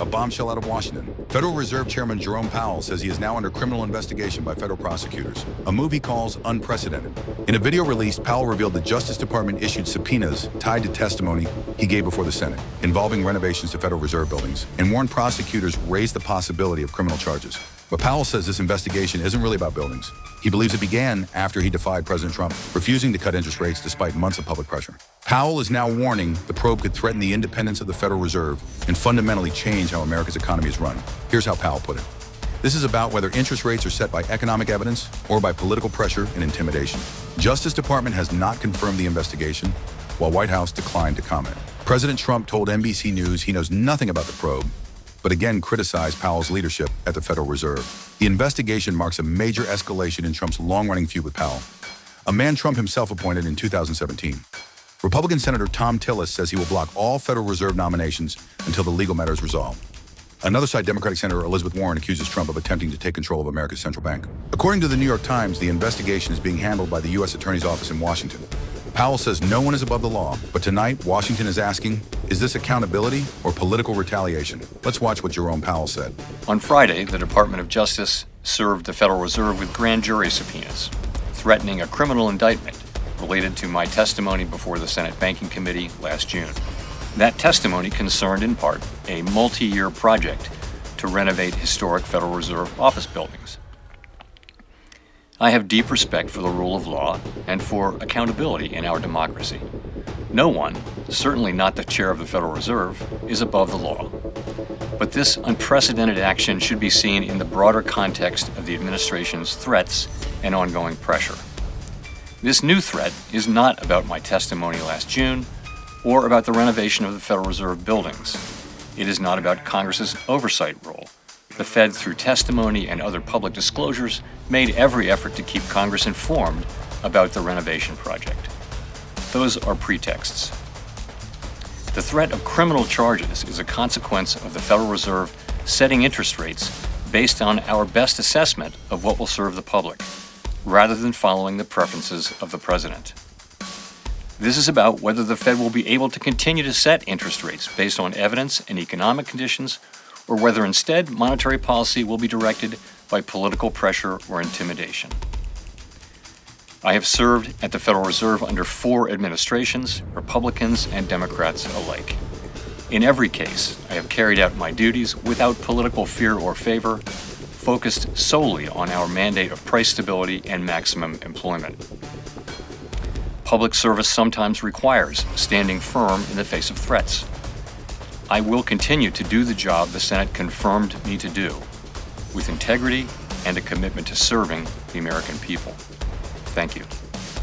A bombshell out of Washington. Federal Reserve Chairman Jerome Powell says he is now under criminal investigation by federal prosecutors, a move he calls unprecedented. In a video released, Powell revealed the Justice Department issued subpoenas tied to testimony he gave before the Senate, involving renovations to Federal Reserve buildings, and warned prosecutors raised the possibility of criminal charges. But Powell says this investigation isn't really about buildings. He believes it began after he defied President Trump, refusing to cut interest rates despite months of public pressure. Powell is now warning the probe could threaten the independence of the Federal Reserve and fundamentally change how America's economy is run. Here's how Powell put it. This is about whether interest rates are set by economic evidence or by political pressure and intimidation. Justice Department has not confirmed the investigation, while White House declined to comment. President Trump told NBC News he knows nothing about the probe, but again criticized Powell's leadership at the Federal Reserve. The investigation marks a major escalation in Trump's long-running feud with Powell, a man Trump himself appointed in 2017. Republican Senator Tom Tillis says he will block all Federal Reserve nominations until the legal matter is resolved. Another side, Democratic Senator Elizabeth Warren accuses Trump of attempting to take control of America's central bank. According to the New York Times, the investigation is being handled by the U.S. Attorney's Office in Washington. Powell says no one is above the law, but tonight, Washington is asking, is this accountability or political retaliation? Let's watch what Jerome Powell said. On Friday, the Department of Justice served the Federal Reserve with grand jury subpoenas, threatening a criminal indictment related to my testimony before the Senate Banking Committee last June. That testimony concerned, in part, a multi-year project to renovate historic Federal Reserve office buildings. I have deep respect for the rule of law and for accountability in our democracy. No one, certainly not the chair of the Federal Reserve, is above the law. But this unprecedented action should be seen in the broader context of the administration's threats and ongoing pressure. This new threat is not about my testimony last June or about the renovation of the Federal Reserve buildings. It is not about Congress's oversight role. The Fed, through testimony and other public disclosures, made every effort to keep Congress informed about the renovation project. Those are pretexts. The threat of criminal charges is a consequence of the Federal Reserve setting interest rates based on our best assessment of what will serve the public, rather than following the preferences of the president. This is about whether the Fed will be able to continue to set interest rates based on evidence and economic conditions, or whether instead monetary policy will be directed by political pressure or intimidation. I have served at the Federal Reserve under 4 administrations, Republicans and Democrats alike. In every case, I have carried out my duties without political fear or favor, focused solely on our mandate of price stability and maximum employment. Public service sometimes requires standing firm in the face of threats. I will continue to do the job the Senate confirmed me to do, with integrity and a commitment to serving the American people. Thank you.